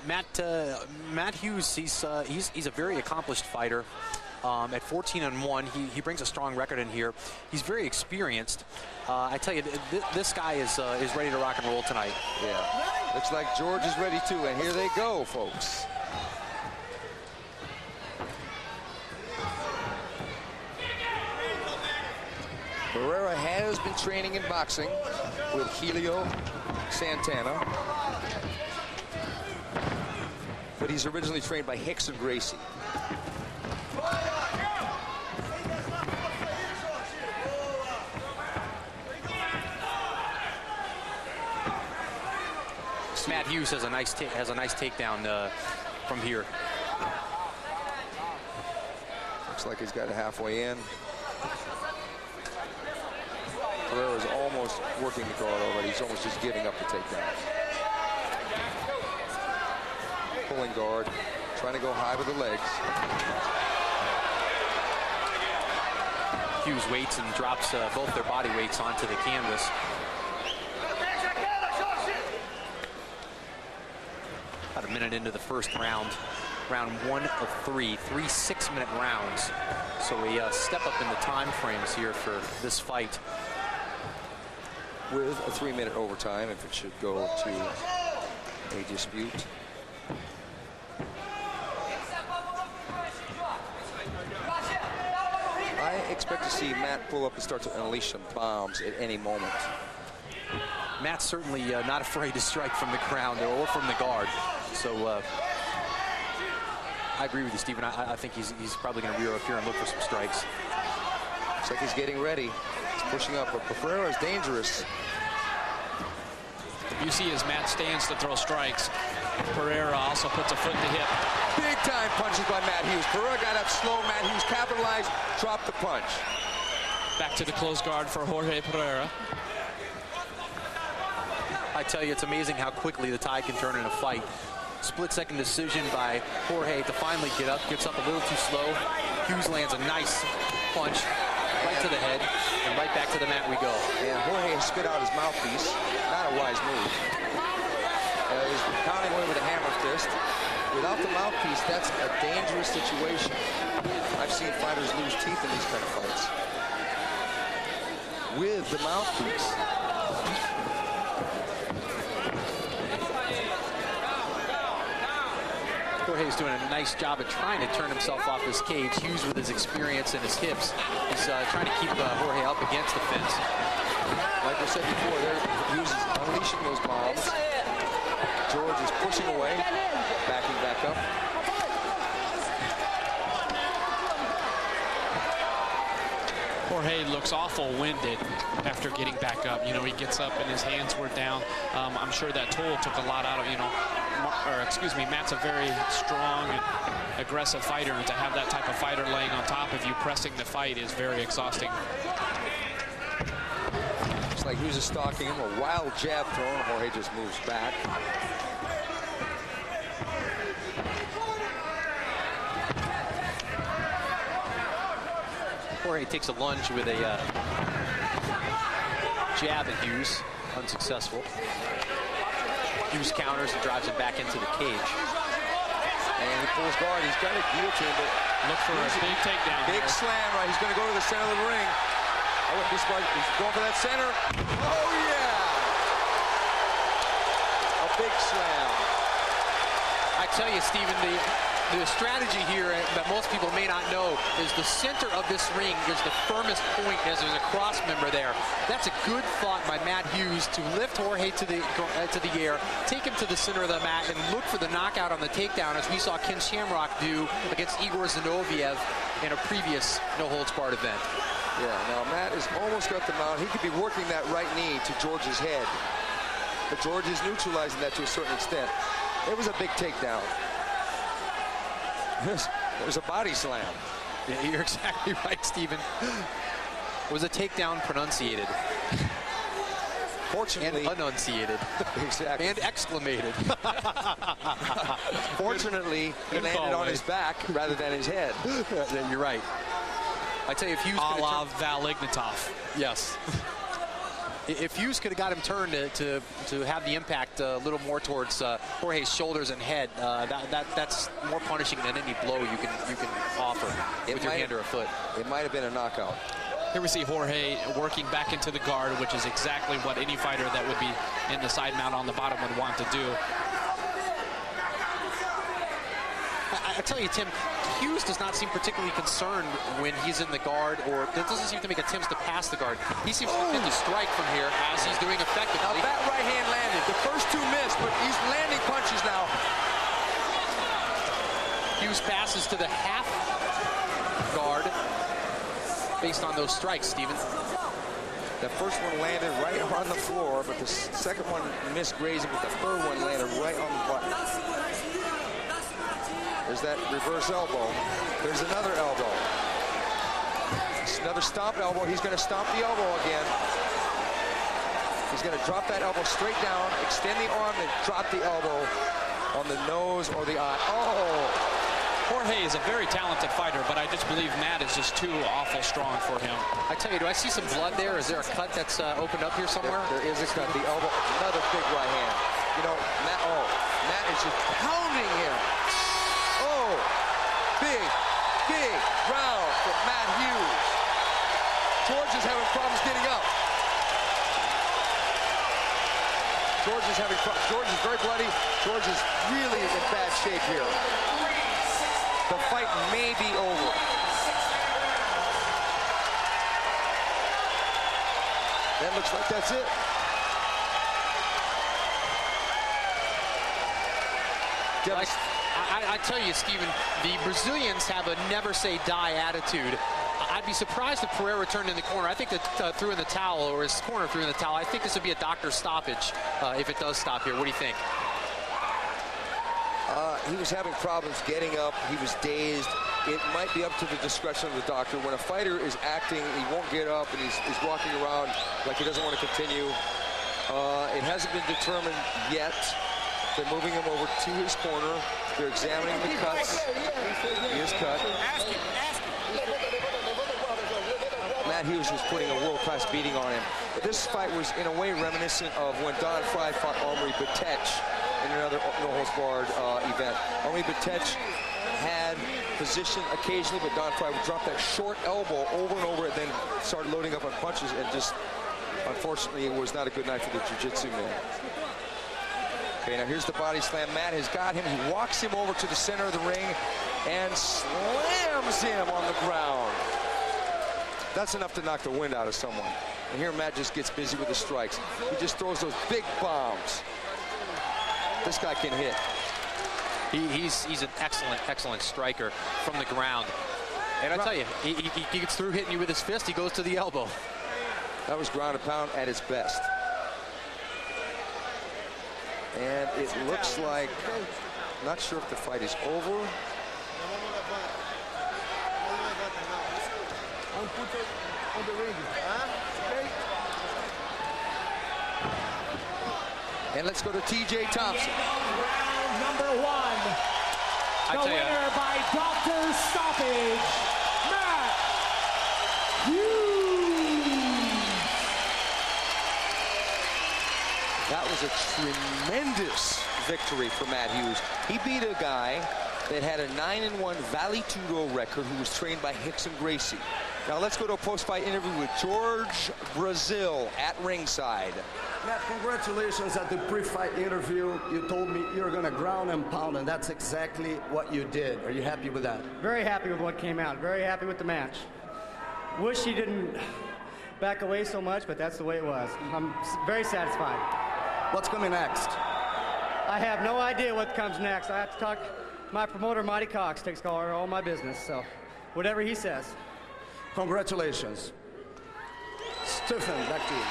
Matt Hughes, he's a very accomplished fighter. At 14-1, he brings a strong record in here. He's very experienced. I tell you, this guy is ready to rock and roll tonight. Yeah, looks like George is ready too, and here they go, folks. Pereira has been training in boxing with Helio Santana, but he's originally trained by Hickson Gracie. Matt Hughes has a nice takedown from here. Looks like he's got it halfway in. Pereira's almost working the guard already. He's almost just giving up the takedown. Pulling guard, trying to go high with the legs. Hughes waits and drops both their body weights onto the canvas. About a minute into the first round. Round 1 of 3 6-minute rounds. So we step up in the time frames here for this fight. With a 3-minute overtime if it should go to a dispute. I expect to see Matt pull up and start to unleash some bombs at any moment. Matt's certainly not afraid to strike from the ground or from the guard. So I agree with you, Stephen. I think he's probably going to rear up here and look for some strikes. Looks like he's getting ready. He's pushing up, but Pereira is dangerous. You see as Matt stands to throw strikes, Pereira also puts a foot in the hip. Big time punches by Matt Hughes. Pereira got up slow. Matt Hughes capitalized, dropped the punch. Back to the close guard for Jorge Pereira. I tell you, it's amazing how quickly the tide can turn in a fight. Split-second decision by Jorge to finally get up. Gets up a little too slow. Hughes lands a nice punch right to the head, and right back to the mat we go. And Jorge has spit out his mouthpiece. Not a wise move. He's pounding away with a hammer fist. Without the mouthpiece, that's a dangerous situation. I've seen fighters lose teeth in these kind of fights. With the mouthpiece. Jorge's doing a nice job at trying to turn himself off this cage. Hughes, with his experience and his hips, is trying to keep Jorge up against the fence. Like I said before, Hughes is unleashing those bombs. George is pushing away, backing back up. Jorge looks awful winded after getting back up. You know, he gets up and his hands were down. I'm sure that toll took a lot out of, Matt's a very strong and aggressive fighter, and to have that type of fighter laying on top of you, pressing the fight, is very exhausting. Looks like Hughes is stalking him. A wild jab thrown. Jorge just moves back. Jorge takes a lunge with a jab at Hughes. Unsuccessful. Hughes counters and drives him back into the cage. And he pulls guard. He's got a guillotine, but look for a big takedown. Big slam, right? He's going to go to the center of the ring. I wouldn't be surprised. He's going for that center. Oh, yeah! A big slam. I tell you, Stephen, the strategy here that most people may not know is the center of this ring is the firmest point as there's a cross member there. That's a good thought by Matt Hughes to lift Jorge to the air, take him to the center of the mat, and look for the knockout on the takedown, as we saw Ken Shamrock do against Igor Zinoviev in a previous no-holds-barred event. Yeah, now Matt has almost got the mount. He could be working that right knee to George's head. But George is neutralizing that to a certain extent. It was a big takedown. There's a body slam. Yeah, you're exactly right, Stephen. It was a takedown pronunciated. Fortunately. And enunciated. Exactly. And exclamated. Fortunately, he landed on his back rather than his head. You're right. I tell you, if Hughes a la Val Ignatov. Yes. If Hughes could have got him turned to have the impact a little more towards Jorge's shoulders and head, that's more punishing than any blow you can offer with your hand or a foot. It might have been a knockout. Here we see Jorge working back into the guard, which is exactly what any fighter that would be in the side mount on the bottom would want to do. I tell you, Tim, Hughes does not seem particularly concerned when he's in the guard, or it doesn't seem to make attempts to pass the guard. He seems to fit the strike from here, as he's doing effectively. Now that right hand landed. The first two missed, but he's landing punches now. Hughes passes to the half guard based on those strikes, Steven. The first one landed right on the floor, but the second one missed grazing, but the third one landed right on the button. There's that reverse elbow. There's another elbow. It's another stomp elbow. He's going to stomp the elbow again. He's going to drop that elbow straight down, extend the arm, and drop the elbow on the nose or the eye. Oh! Jorge is a very talented fighter, but I just believe Matt is just too awful strong for him. I tell you, do I see some blood there? Is there a cut that's opened up here somewhere? There is a cut. The elbow, another big right hand. You know, Matt is just pounding him. Oh, big round for Matt Hughes. George is having problems getting up. George is very bloody. George is really in bad shape here. The fight may be over. That looks like that's it. I tell you, Steven, the Brazilians have a never say die attitude. I'd be surprised if Pereira turned in the corner. I think that threw in the towel, or his corner threw in the towel. I think this would be a doctor's stoppage if it does stop here. What do you think? He was having problems getting up. He was dazed. It might be up to the discretion of the doctor. When a fighter is acting, he won't get up, and he's walking around like he doesn't want to continue. It hasn't been determined yet. They're moving him over to his corner. They're examining the cuts. He is cut. Matt Hughes was putting a world-class beating on him. This fight was, in a way, reminiscent of when Don Frye fought Omri Batech in another no-holds-barred event. Omri Batech had position occasionally, but Don Frye would drop that short elbow over and over and then start loading up on punches, and just, unfortunately, it was not a good night for the jiu-jitsu man. Okay, now here's the body slam. Matt has got him. He walks him over to the center of the ring and slams him on the ground. That's enough to knock the wind out of someone. And here Matt just gets busy with the strikes. He just throws those big bombs. This guy can hit. He's an excellent striker from the ground. And I tell you, he gets through hitting you with his fist. He goes to the elbow. That was ground and pound at its best. And it looks like, not sure if the fight is over. And let's go to T.J. Thompson. Round number one. The winner by doctor stoppage, Matt Hughes. That was a tremendous victory for Matt Hughes. He beat a guy that had a 9-1 Vale Tudo record, who was trained by Rickson Gracie. Now let's go to a post-fight interview with Jorge Brazil at ringside. Matt, congratulations at the pre-fight interview. You told me you're going to ground and pound, and that's exactly what you did. Are you happy with that? Very happy with what came out. Very happy with the match. Wish he didn't back away so much, but that's the way it was. I'm very satisfied. What's coming next? I have no idea what comes next. I have to talk. My promoter, Marty Cox, takes all my business, so whatever he says. Congratulations. Stephen, back to you.